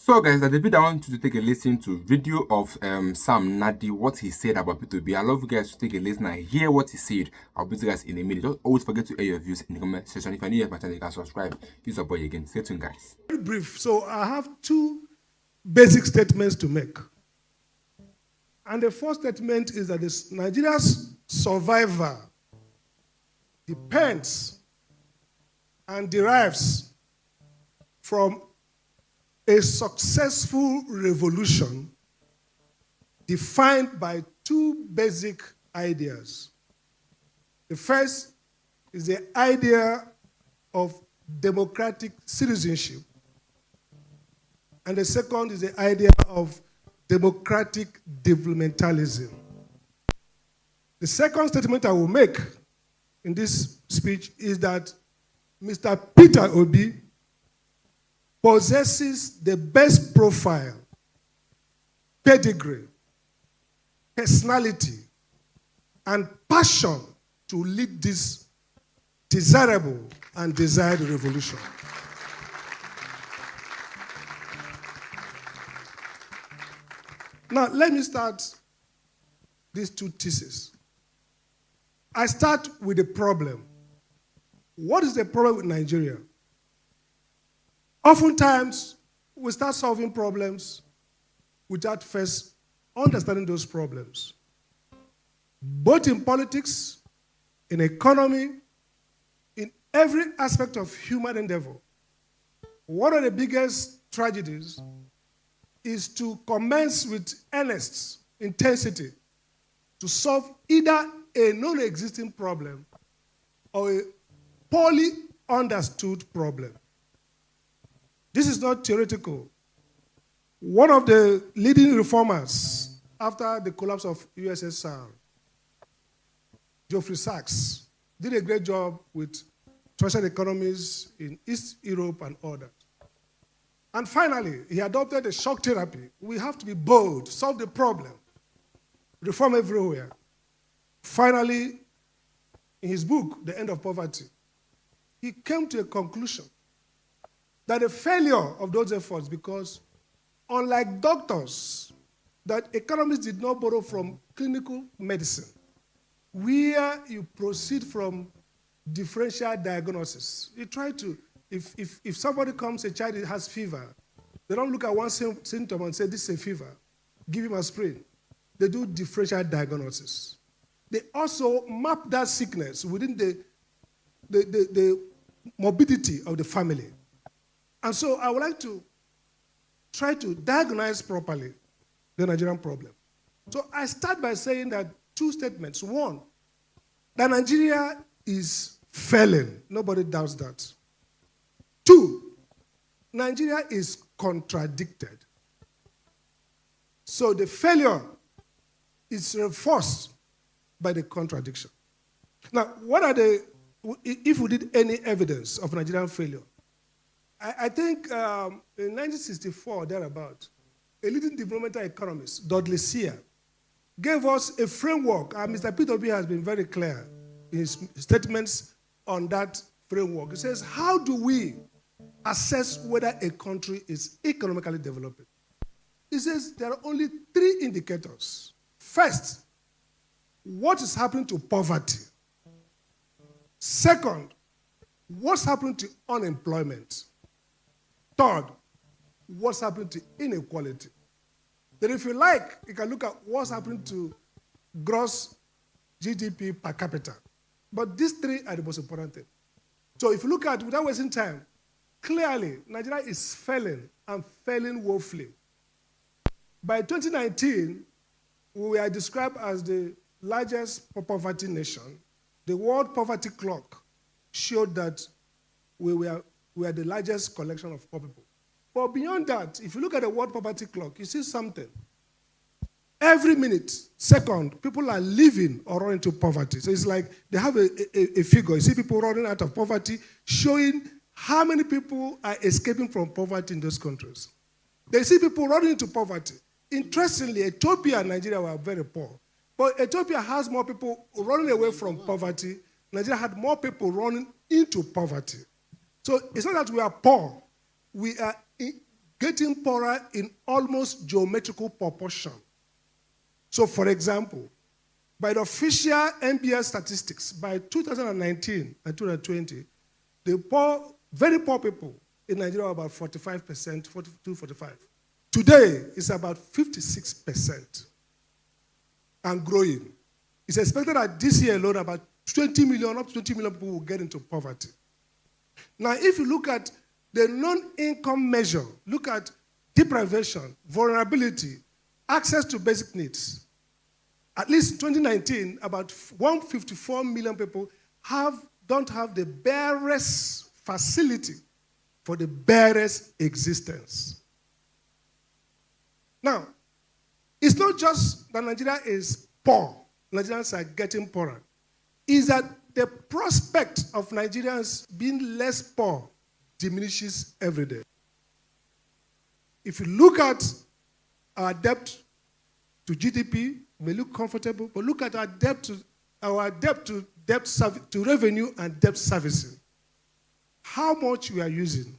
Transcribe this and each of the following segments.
So guys, at the video I want you to take a listen to video of Sam Nadi, what he said about P2B. I love you guys to take a listen and hear what he said. I'll be you guys in a minute. Don't always forget to air your views in the comment section. If you're new to my channel, you can subscribe. Use your boy again. Stay tuned, guys. Very brief. So I have two basic statements to make. And the first statement is that Nigeria's survival depends and derives from a successful revolution defined by two basic ideas. The first is the idea of democratic citizenship, and the second is the idea of democratic developmentalism. The second statement I will make in this speech is that Mr. Peter Obi possesses the best profile, pedigree, personality, and passion to lead this desirable and desired revolution. Now, let me start these two theses. I start with the problem. What is the problem with Nigeria? Oftentimes, we start solving problems without first understanding those problems. Both in politics, in economy, in every aspect of human endeavor. One of the biggest tragedies is to commence with earnest intensity to solve either a non-existing problem or a poorly understood problem. This is not theoretical. One of the leading reformers after the collapse of USSR, Geoffrey Sachs, did a great job with social economies in East Europe and others. And finally, he adopted a shock therapy. We have to be bold, solve the problem, reform everywhere. Finally, in his book, The End of Poverty, he came to a conclusion that the failure of those efforts, because unlike doctors, that economists did not borrow from clinical medicine, where you proceed from differential diagnosis. You try to, if somebody comes, a child has fever, they don't look at one symptom and say, this is a fever, give him aspirin. They do differential diagnosis. They also map that sickness within the morbidity of the family. And so I would like to try to diagnose properly the Nigerian problem. So I start by saying that two statements. One, that Nigeria is failing. Nobody doubts that. Two, Nigeria is contradicted. So the failure is reinforced by the contradiction. Now, what are if we did any evidence of Nigerian failure? I think in 1964, thereabout, a leading developmental economist, Dudley Sear, gave us a framework, and Mr. P2B has been very clear in his statements on that framework. He says, how do we assess whether a country is economically developing? He says there are only three indicators. First, what is happening to poverty? Second, what's happening to unemployment? Third, what's happening to inequality? Then if you like, you can look at what's happening to gross GDP per capita. But these three are the most important thing. So if you look at, without wasting time, clearly Nigeria is failing and failing woefully. By 2019, we were described as the largest poverty nation. The World Poverty Clock showed that we were the largest collection of poor people. But beyond that, if you look at the World Poverty Clock, you see something. Every minute, second, people are living or running into poverty. So it's like they have a figure. You see people running out of poverty, showing how many people are escaping from poverty in those countries. They see people running into poverty. Interestingly, Ethiopia and Nigeria were very poor. But Ethiopia has more people running away from poverty. Nigeria had more people running into poverty. So it's not that we are poor. We are getting poorer in almost geometrical proportion. So, for example, by the official NBS statistics, by 2019 and 2020, the poor, very poor people in Nigeria were about 45%, 42, 45. Today, it's about 56% and growing. It's expected that this year alone, about 20 million, up to 20 million people will get into poverty. Now, if you look at the non-income measure, look at deprivation, vulnerability, access to basic needs. At least in 2019, about 154 million people don't have the barest facility for the barest existence. Now, it's not just that Nigeria is poor. Nigerians are getting poorer. It's that the prospect of Nigerians being less poor diminishes every day. If you look at our debt to GDP, it may look comfortable, but look at our debt to revenue and debt servicing. How much we are using.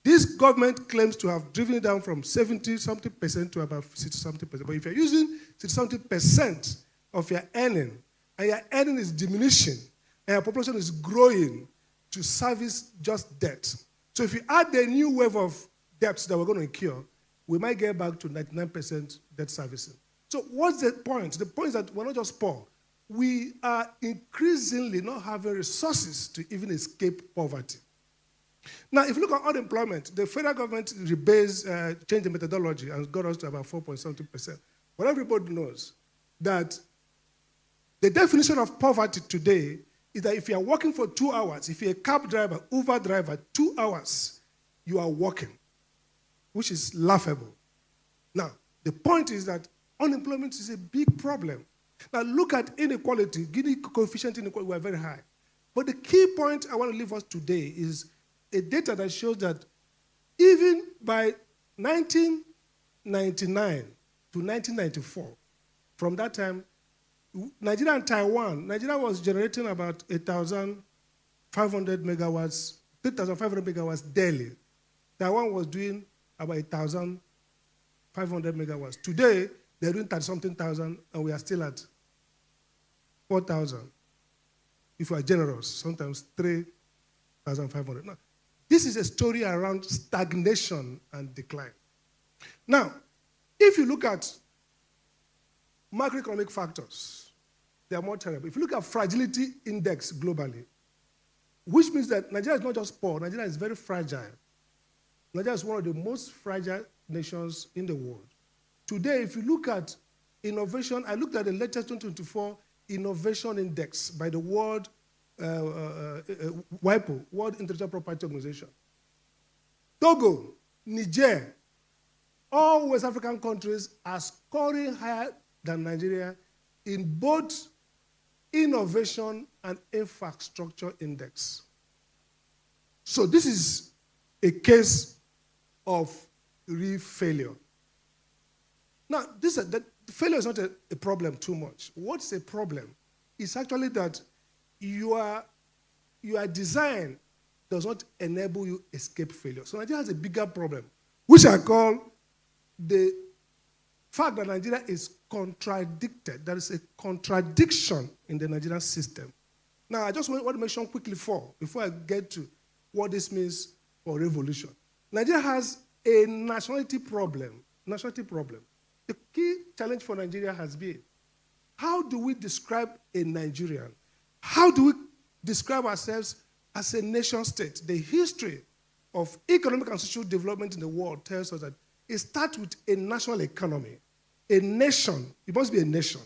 This government claims to have driven it down from 70-something% to about 60-something%. But if you're using 60-something% of your earning, and your earning is diminishing, and your population is growing to service just debt. So if you add the new wave of debts that we're going to incur, we might get back to 99% debt servicing. So what's the point? The point is that we're not just poor. We are increasingly not having resources to even escape poverty. Now, if you look at unemployment, the federal government changed the methodology and got us to about 4.something%. But everybody knows that the definition of poverty today is that if you are working for 2 hours, if you're a cab driver, Uber driver, 2 hours, you are working, which is laughable. Now, the point is that unemployment is a big problem. Now, look at inequality. Gini coefficient inequality were very high. But the key point I want to leave us today is a data that shows that even by 1999 to 1994, from that time, Nigeria and Taiwan, Nigeria was generating about 8,500 megawatts, 3,500 megawatts daily. Taiwan was doing about 8,500 megawatts. Today, they're doing 30-something thousand, and we are still at 4,000. If we are generous, sometimes 3,500. Now, this is a story around stagnation and decline. Now, if you look at macroeconomic factors, they are more terrible. If you look at fragility index globally, which means that Nigeria is not just poor, Nigeria is very fragile. Nigeria is one of the most fragile nations in the world. Today, if you look at innovation, I looked at the latest 2024 Innovation Index by the World WIPO, World Intellectual Property Organization. Togo, Niger, all West African countries are scoring higher than Nigeria in both innovation and infrastructure index. So this is a case of real failure. Now, the failure is not a problem too much. What's a problem? It's actually that your design does not enable you escape failure. So Nigeria has a bigger problem, which I call the fact that Nigeria is contradicted. There is a contradiction in the Nigerian system. Now, I just want to mention quickly before I get to what this means for revolution. Nigeria has a nationality problem. The key challenge for Nigeria has been, how do we describe a Nigerian? How do we describe ourselves as a nation state? The history of economic and social development in the world tells us that it starts with a national economy. A nation, it must be a nation.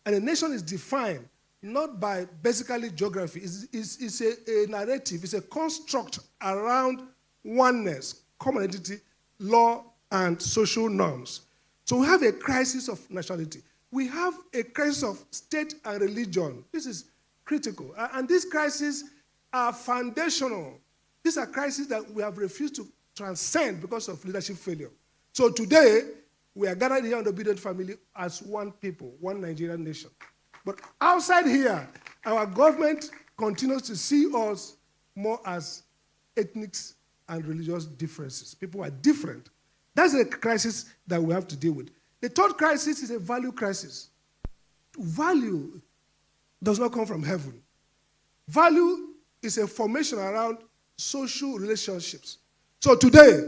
And a nation is defined not by basically geography. It's a narrative, it's a construct around oneness, common identity, law, and social norms. So we have a crisis of nationality. We have a crisis of state and religion. This is critical. And these crises are foundational. These are crises that we have refused to transcend because of leadership failure. So today, we are gathered here on the obedient family as one people, one Nigerian nation. But outside here, our government continues to see us more as ethnic and religious differences. People are different. That's the crisis that we have to deal with. The third crisis is a value crisis. Value does not come from heaven. Value is a formation around social relationships. So today,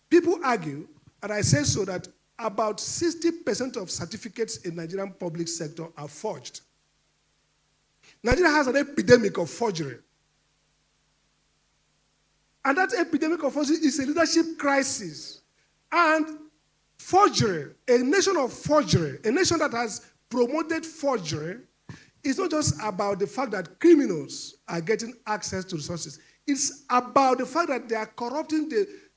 people argue, and I say so, that about 60% of certificates in Nigerian public sector are forged. Nigeria has an epidemic of forgery. And that epidemic of forgery is a leadership crisis. And forgery, a nation of forgery, a nation that has promoted forgery, is not just about the fact that criminals are getting access to resources. It's about the fact that they are corrupting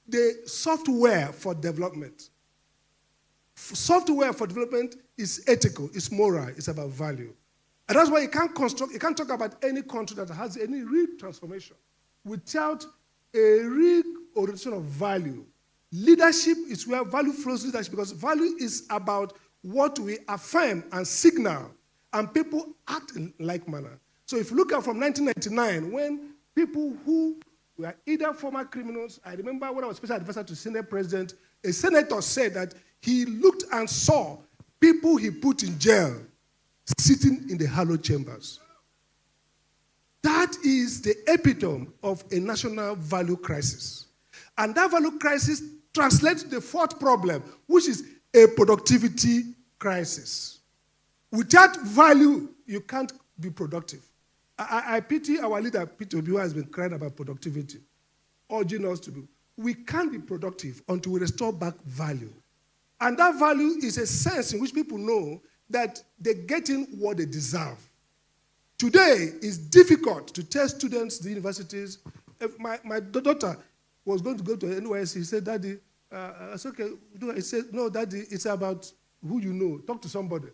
the software for development. Software for development is ethical, it's moral, it's about value. And that's why you can't talk about any country that has any real transformation without a real orientation of value. Leadership is where value flows leadership, because value is about what we affirm and signal, and people act in like manner. So if you look at from 1999, when people who were either former criminals, I remember when I was special advisor to Senate President, a senator said that he looked and saw people he put in jail sitting in the hallowed chambers. That is the epitome of a national value crisis. And that value crisis translates to the fourth problem, which is a productivity crisis. Without value, you can't be productive. I pity our leader, Peter Obi, who has been crying about productivity, urging us to be. We can't be productive until we restore back value. And that value is a sense in which people know that they're getting what they deserve. Today, it's difficult to tell students, the universities. If my daughter was going to go to NYSC, he said, Daddy, it's okay. He said, no, Daddy, it's about who you know. Talk to somebody.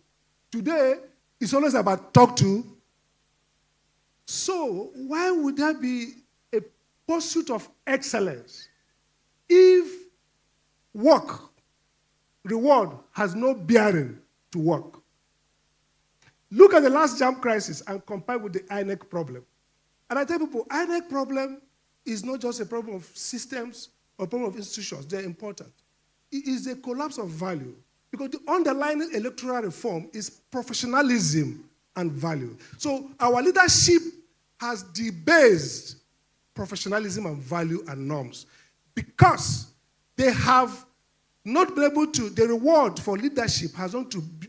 Today, it's always about talk to. So why would there be a pursuit of excellence if work, reward, has no bearing to work? Look at the last JAMB crisis and compare with the INEC problem. And I tell people, INEC problem is not just a problem of systems or a problem of institutions. They're important. It is a collapse of value, because the underlying electoral reform is professionalism and value. So our leadership has debased professionalism and value and norms because they have not been able to, the reward for leadership has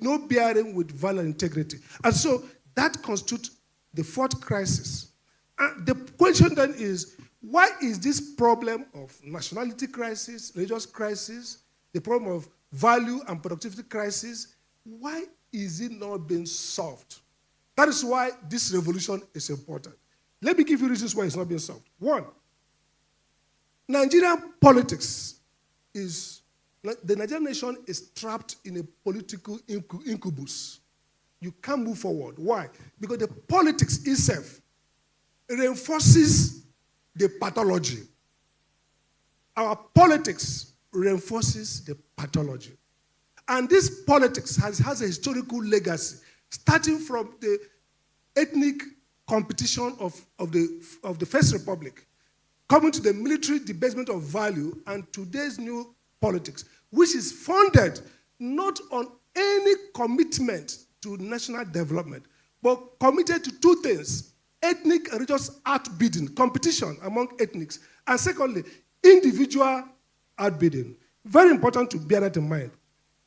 no bearing with value and integrity. And so that constitutes the fourth crisis. And the question then is, why is this problem of nationality crisis, religious crisis, the problem of value and productivity crisis, why is it not being solved? That is why this revolution is important. Let me give you reasons why it's not being solved. One, Nigerian politics is, the Nigerian nation is trapped in a political incubus. You can't move forward. Why? Because the politics itself reinforces the pathology. Our politics reinforces the pathology. And this politics has a historical legacy, starting from the ethnic competition of the First Republic, coming to the military debasement of value, and today's new politics, which is funded not on any commitment to national development, but committed to two things: ethnic and religious outbidding, competition among ethnics, and secondly, individual outbidding. Very important to bear that in mind.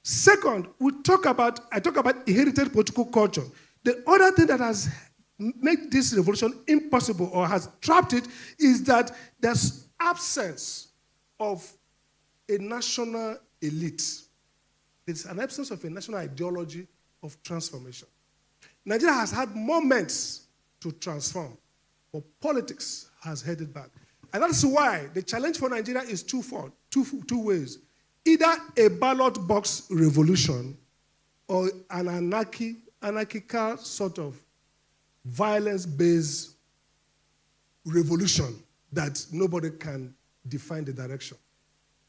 Second, I talk about inherited political culture. The other thing that has made this revolution impossible or has trapped it is that there's absence of a national elite. There's an absence of a national ideology of transformation. Nigeria has had moments to transform, but politics has headed back. And that's why the challenge for Nigeria is twofold, two ways. Either a ballot box revolution or an anarchical sort of violence-based revolution that nobody can define the direction.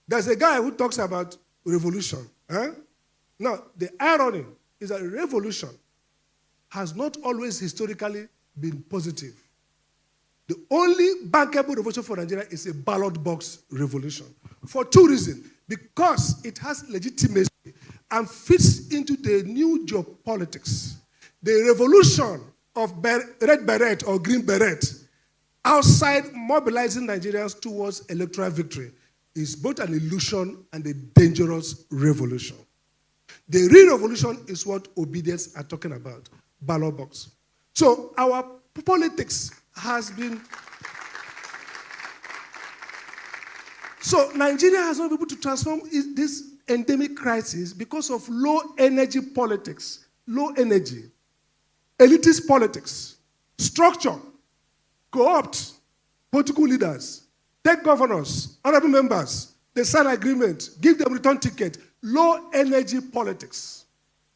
There's a guy who talks about revolution. Now, the irony is that revolution has not always historically been positive. The only bankable revolution for Nigeria is a ballot box revolution for two reasons. Because it has legitimacy and fits into the new geopolitics. The revolution of red beret or green beret outside mobilizing Nigerians towards electoral victory is both an illusion and a dangerous revolution. The real revolution is what obedience are talking about, ballot box. So our politics has been... So Nigeria has not been able to transform this endemic crisis because of low energy politics, low energy, elitist politics, structure, co-opt political leaders, take governors, honorable members, they sign agreement, give them return ticket, low energy politics.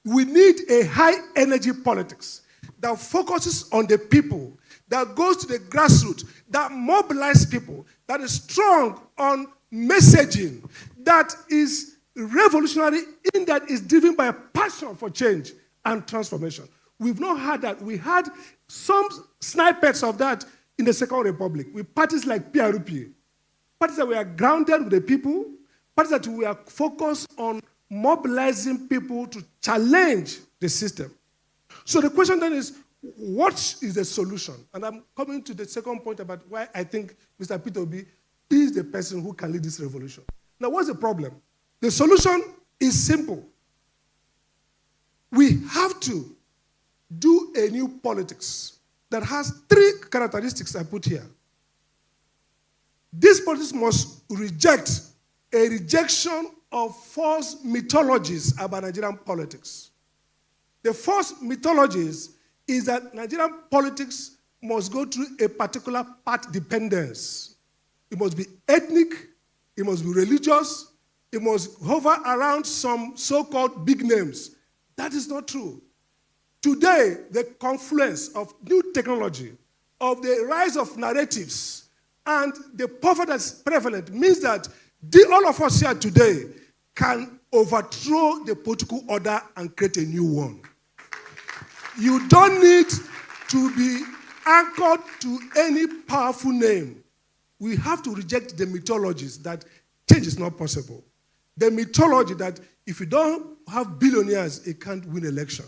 We need a high energy politics that focuses on the people, that goes to the grassroots, that mobilizes people, that is strong on messaging, that is revolutionary in that is driven by a passion for change and transformation. We've not had that. We had some snippets of that in the Second Republic with parties like PRP, parties that were grounded with the people, parties that were focused on mobilizing people to challenge the system. So the question then is, what is the solution? And I'm coming to the second point about why I think Mr. Peter Obi is the person who can lead this revolution. Now, what's the problem? The solution is simple. We have to do a new politics that has three characteristics I put here. This politics must reject a rejection of false mythologies about Nigerian politics. The false mythologies is that Nigerian politics must go through a particular path dependence. It must be ethnic, it must be religious, it must hover around some so-called big names. That is not true. Today, the confluence of new technology, of the rise of narratives, and the poverty that's prevalent means that all of us here today can overthrow the political order and create a new one. You don't need to be anchored to any powerful name. We have to reject the mythologies that change is not possible. The mythology that if you don't have billionaires, it can't win election.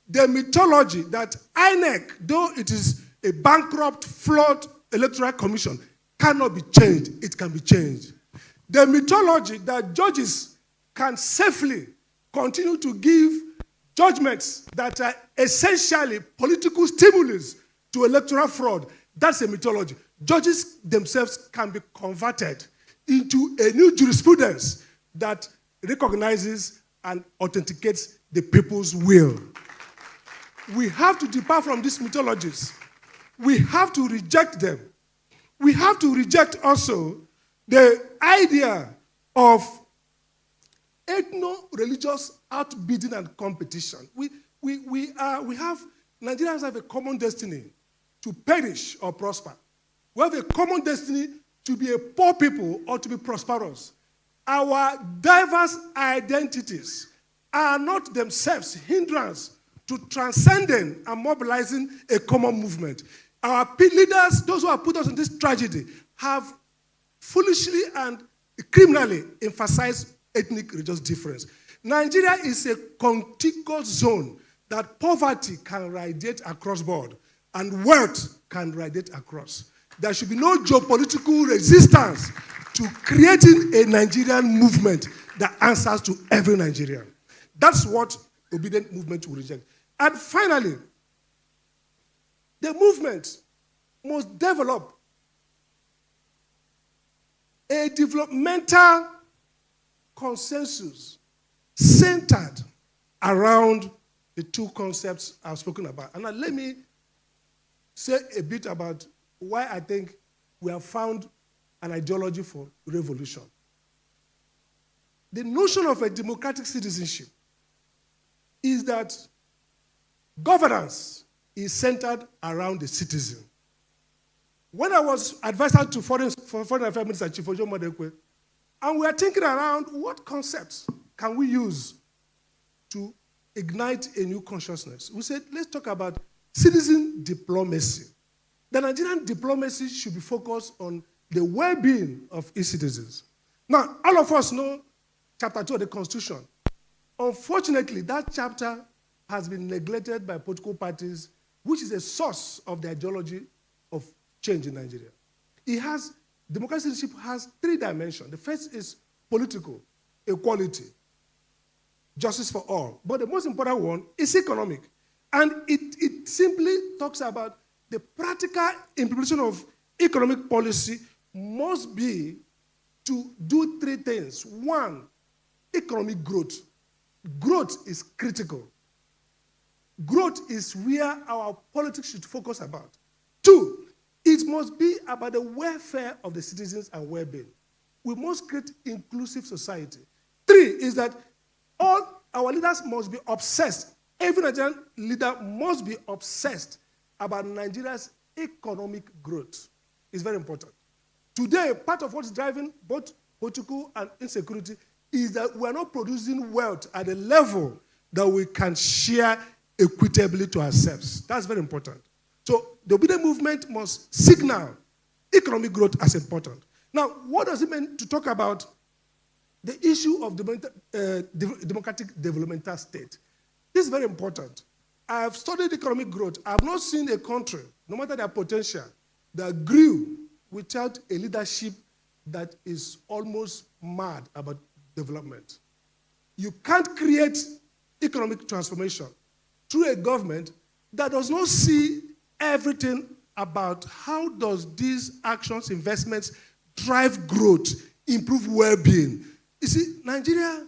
The mythology that INEC, though it is a bankrupt, flawed electoral commission, cannot be changed. It can be changed. The mythology that judges can safely continue to give judgments that are essentially political stimulus to electoral fraud, that's a mythology. Judges themselves can be converted into a new jurisprudence that recognizes and authenticates the people's will. We have to depart from these mythologies. We have to reject them. We have to reject also the idea of ethno-religious outbidding and competition. Nigerians have a common destiny to perish or prosper. We have a common destiny to be a poor people or to be prosperous. Our diverse identities are not themselves hindrance to transcending and mobilizing a common movement. Our leaders, those who have put us in this tragedy, have foolishly and criminally emphasized ethnic religious difference. Nigeria is a contiguous zone that poverty can radiate across board and wealth can radiate across. There should be no geopolitical resistance to creating a Nigerian movement that answers to every Nigerian. That's what obedient movement will reject. And finally, the movement must develop a developmental consensus centered around the two concepts I've spoken about. And now let me say a bit about why I think we have found an ideology for revolution. The notion of a democratic citizenship is that governance is centered around the citizen. When I was advisor to Foreign Affairs Minister Chief Ojo Modekwe, and we are thinking around what concepts can we use to ignite a new consciousness. We said, let's talk about citizen diplomacy. The Nigerian diplomacy should be focused on the well-being of its citizens. Now, all of us know Chapter 2 of the Constitution. Unfortunately, that chapter has been neglected by political parties, which is a source of the ideology of change in Nigeria. Democratic citizenship has 3 dimensions. The first is political, equality, justice for all. But the most important one is economic. And it simply talks about the practical implementation of economic policy must be to do 3 things. 1, economic growth. Growth is critical. Growth is where our politics should focus about. 2, it must be about the welfare of the citizens and well-being. We must create inclusive society. 3 is that all our leaders must be obsessed. Every Nigerian leader must be obsessed about Nigeria's economic growth. It's very important. Today, part of what's driving both political and insecurity is that we are not producing wealth at a level that we can share equitably to ourselves. That's very important. So the obedient movement must signal economic growth as important. Now, what does it mean to talk about the issue of democratic developmental state? This is very important. I have studied economic growth. I have not seen a country, no matter their potential, that grew without a leadership that is almost mad about development. You can't create economic transformation through a government that does not see everything about how does these actions, investments, drive growth, improve well-being. You see, Nigeria,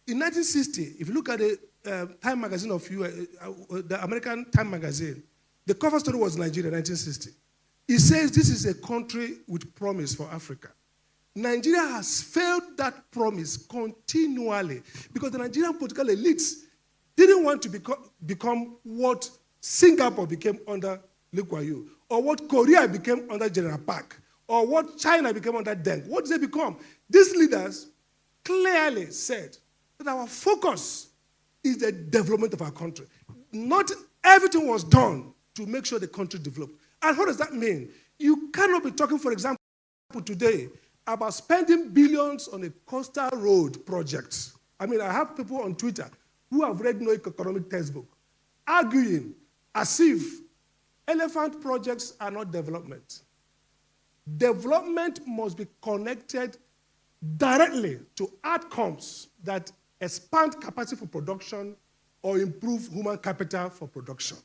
in 1960, if you look at the Time magazine of the American Time magazine, the cover story was Nigeria, 1960. It says this is a country with promise for Africa. Nigeria has failed that promise continually because the Nigerian political elites didn't want to become what Singapore became under Lee Kuan Yew, or what Korea became under General Park, or what China became under Deng. What did they become? These leaders clearly said that our focus is the development of our country. Not everything was done to make sure the country developed. And what does that mean? You cannot be talking, for example, today about spending billions on a coastal road project. I mean, I have people on Twitter who have read no economic textbook arguing as if elephant projects are not development. Development must be connected directly to outcomes that expand capacity for production or improve human capital for production.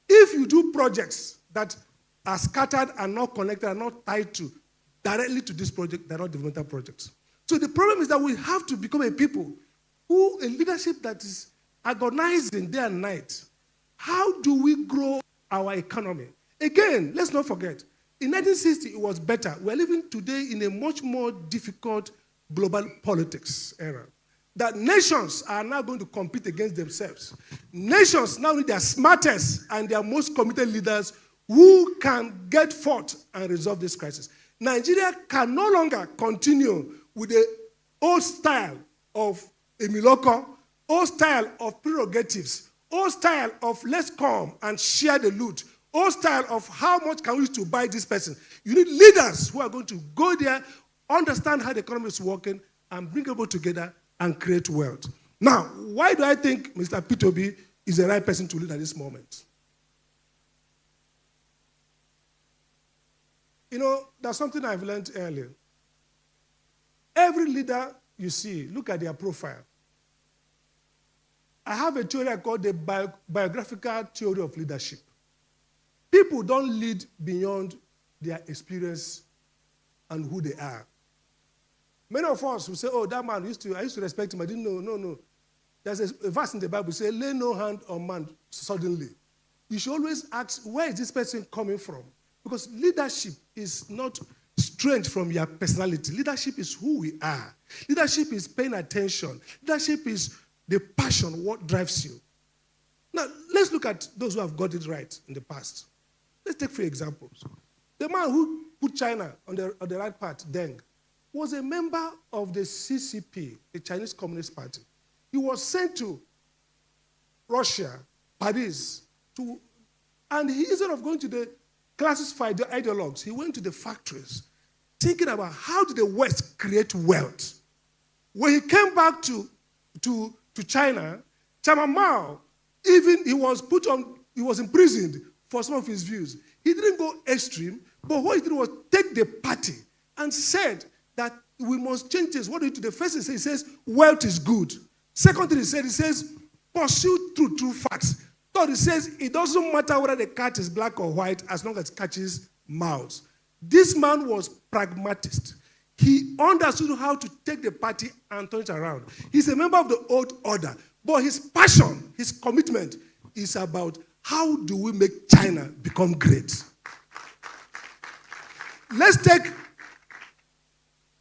If you do projects that are scattered and not connected and not tied directly to this project, they're not developmental projects. So the problem is that we have to become a people a leadership that is agonizing day and night. How do we grow our economy? Again, let's not forget, in 1960 it was better. We're living today in a much more difficult global politics era. That nations are now going to compete against themselves. Nations now need their smartest and their most committed leaders who can get forth and resolve this crisis. Nigeria can no longer continue with the old style of Emiloko, old style of prerogatives, old style of let's come and share the loot, old style of how much can we use to buy this person. You need leaders who are going to go there, understand how the economy is working, and bring people together and create wealth. Now, why do I think Mr. P2B is the right person to lead at this moment? You know, there's something I've learned earlier. Every leader you see, look at their profile. I have a theory I call the biographical theory of leadership. People don't lead beyond their experience and who they are. Many of us will say, oh, that man, I used to respect him. I didn't know. No. There's a verse in the Bible that says, lay no hand on man suddenly. You should always ask, where is this person coming from? Because leadership is not strange from your personality. Leadership is who we are. Leadership is paying attention. Leadership is the passion, what drives you. Now, let's look at those who have got it right in the past. Let's take 3 examples. The man who put China on the right path, Deng, was a member of the CCP, the Chinese Communist Party. He was sent to Russia, Paris, to And he, instead of going to the classes for the ideologues, he went to the factories, thinking about how did the West create wealth. When he came back to China, Chairman Mao, even he was imprisoned for some of his views. He didn't go extreme, but what he did was take the party and said that we must change this. What do you do? The first thing he says, wealth is good. Second thing he says, pursue truth through facts. Third, he says, it doesn't matter whether the cat is black or white as long as it catches mouse. This man was pragmatist. He understood how to take the party and turn it around. He's a member of the old order, but his passion, his commitment is about how do we make China become great. Let's take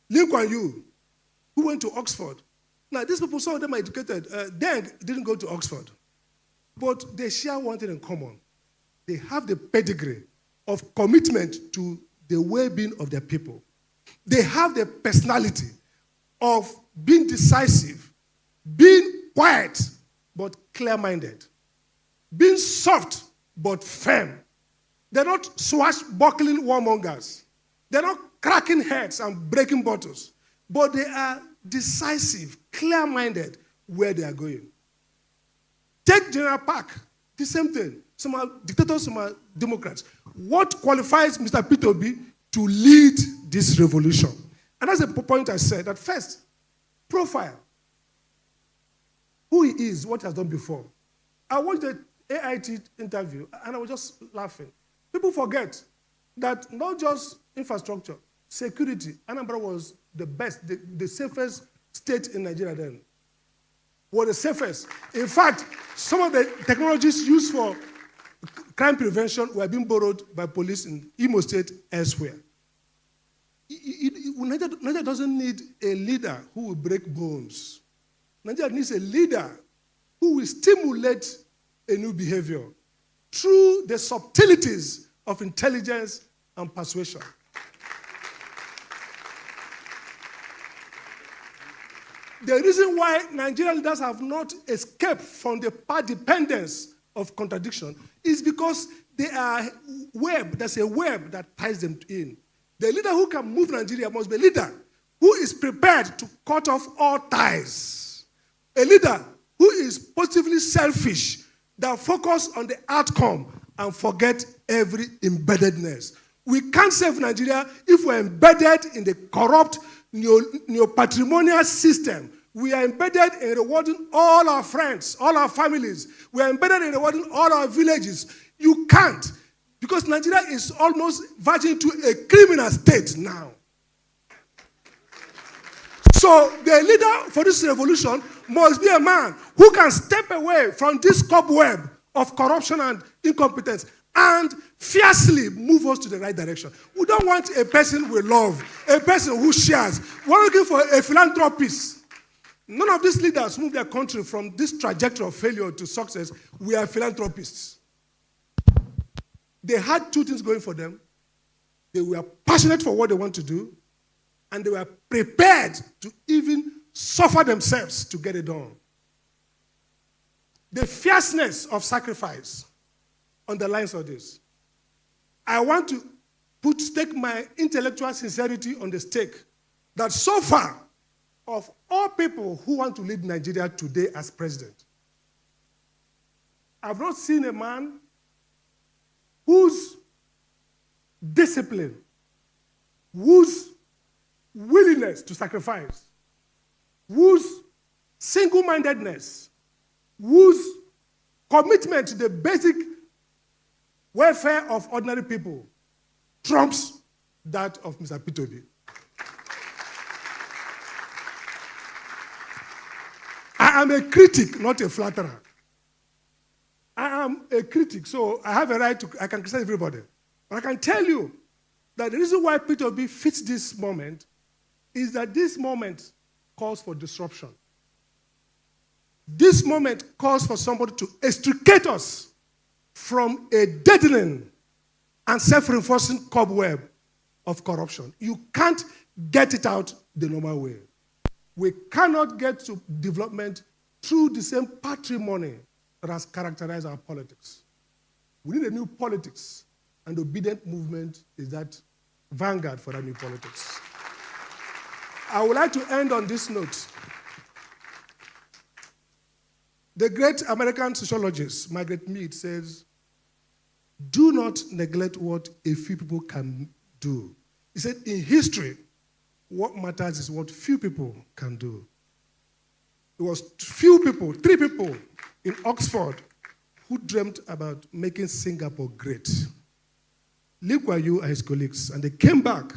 Lee Kuan Yew, who went to Oxford. Now, these people, some of them are educated. Deng didn't go to Oxford. But they share one thing in common. They have the pedigree of commitment to the well-being of their people. They have the personality of being decisive, being quiet, but clear-minded, being soft, but firm. They're not swashbuckling warmongers. They're not cracking heads and breaking bottles, but they are decisive, clear-minded where they are going. Take General Park, the same thing. Some are dictators, some are Democrats. What qualifies Mr. P2B to lead this revolution? And that's the point I said, that first, profile. Who he is, what he has done before. I watched the AIT interview, and I was just laughing. People forget that not just infrastructure, security, Anambra was the best, the safest state in Nigeria then. Was the safest. In fact, some of the technologies used for crime prevention were being borrowed by police in Imo State elsewhere. Nigeria doesn't need a leader who will break bones. Nigeria needs a leader who will stimulate a new behavior through the subtleties of intelligence and persuasion. The reason why Nigerian leaders have not escaped from the power dependence of contradiction is because there's a web that ties them in. The leader who can move Nigeria must be a leader who is prepared to cut off all ties. A leader who is positively selfish, that focus on the outcome and forget every embeddedness. We can't save Nigeria if we're embedded in the corrupt neo-patrimonial system. We are embedded in rewarding all our friends, all our families. We are embedded in rewarding all our villages. You can't, because Nigeria is almost verging to a criminal state now. So the leader for this revolution must be a man who can step away from this cobweb of corruption and incompetence and fiercely move us to the right direction. We don't want a person we love, a person who shares. We're looking for a philanthropist. None of these leaders move their country from this trajectory of failure to success. We are philanthropists. They had two things going for them. They were passionate for what they want to do, and they were prepared to even suffer themselves to get it done. The fierceness of sacrifice underlines all this. I want to stake my intellectual sincerity on the stake that so far, of all people who want to lead Nigeria today as president, I've not seen a man whose discipline, whose willingness to sacrifice, whose single-mindedness, whose commitment to the basic welfare of ordinary people trumps that of Mr. P2B. I am a critic, not a flatterer. I am a critic, so I have a right to, I can criticize everybody. But I can tell you that the reason why P2B fits this moment is that this moment calls for disruption. This moment calls for somebody to extricate us from a deadening and self-reinforcing cobweb of corruption. You can't get it out the normal way. We cannot get to development through the same patrimony that has characterized our politics. We need a new politics, and the obedient movement is that vanguard for that new politics. I would like to end on this note. The great American sociologist, Margaret Mead, says, do not neglect what a few people can do. He said, in history, what matters is what few people can do. It was few people, 3 people in Oxford who dreamt about making Singapore great. Lee Kuan Yew and his colleagues, and they came back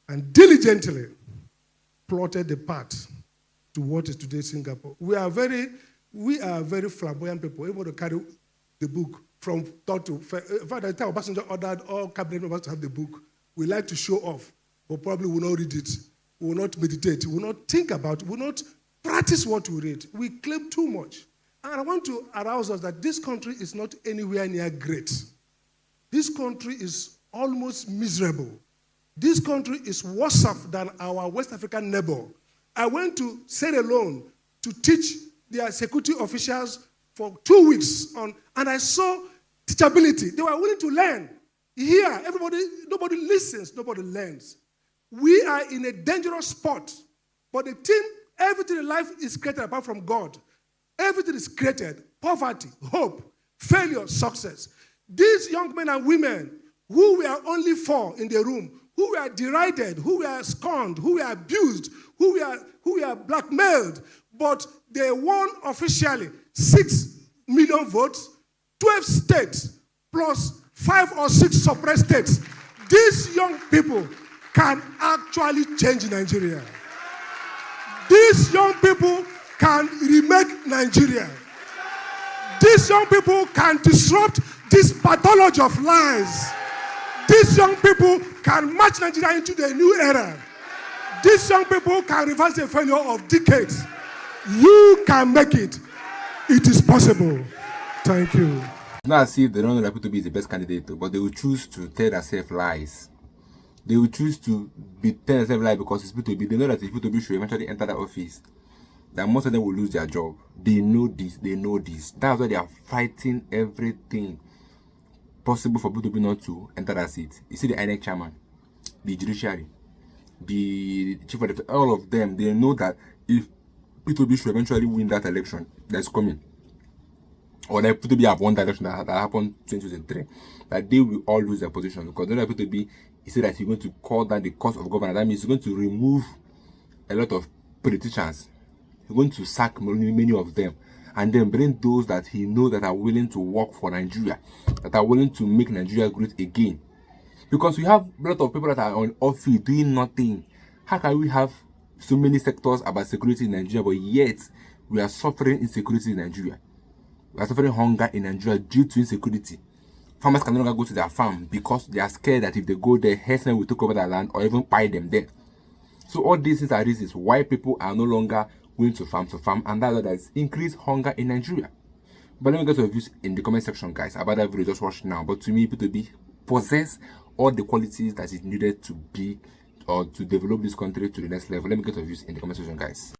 and diligently plotted the path to what is today Singapore. We are very flamboyant people, able to carry the book from thought to... In fact, the time Obasanjo ordered all cabinet members to have the book, we like to show off, but probably will not read it, will not meditate, will not think about it, will not practice what we read. We claim too much. And I want to arouse us that this country is not anywhere near great. This country is almost miserable. This country is worse off than our West African neighbor. I went to Sierra Leone to teach their security officials for 2 weeks, and I saw teachability. They were willing to learn. Here, nobody listens, nobody learns. We are in a dangerous spot, but everything in life is created apart from God. Everything is created: poverty, hope, failure, success. These young men and women who were only 4 in the room, who were derided, who were scorned, who were abused, who were blackmailed, but they won officially 6 million votes, 12 states, plus 5 or 6 suppressed states. These young people can actually change Nigeria. These young people can remake Nigeria. These young people can disrupt this pathology of lies. These young people can march Nigeria into the new era. These young people can reverse the failure of decades. You can make it. It is possible. Thank you. It's not as if they don't know that P2B is the best candidate, but they will choose to tell themselves lies. They will choose to tell themselves lies because it's P2B. They know that if P2B should eventually enter that office, that most of them will lose their job. They know this. They know this. That's why they are fighting everything possible for P2B not to enter that seat. You see the INEC chairman, the judiciary, the chief of the... all of them, they know that if P2B should eventually win that election that's coming, or that P2B have won that election that happened in 2023, that they will all lose their position, because then P2B, he said that he's going to call that the cost of governance. That means he's going to remove a lot of politicians. He's going to sack many of them, and then bring those that he knows that are willing to work for Nigeria, that are willing to make Nigeria great again. Because we have a lot of people that are on off-field doing nothing. How can we have so many sectors about security in Nigeria, but yet we are suffering insecurity in Nigeria? We are suffering hunger in Nigeria due to insecurity. Farmers can no longer go to their farm because they are scared that if they go there, herdsmen will take over their land or even buy them there. So all these things are reasons why people are no longer going to farm, and that's why there's increased hunger in Nigeria. But let me get your views in the comment section, guys, about that video just watched now. But to me, P2B possess all the qualities that is needed to be or to develop this country to the next level. Let me get your views in the comment section, guys.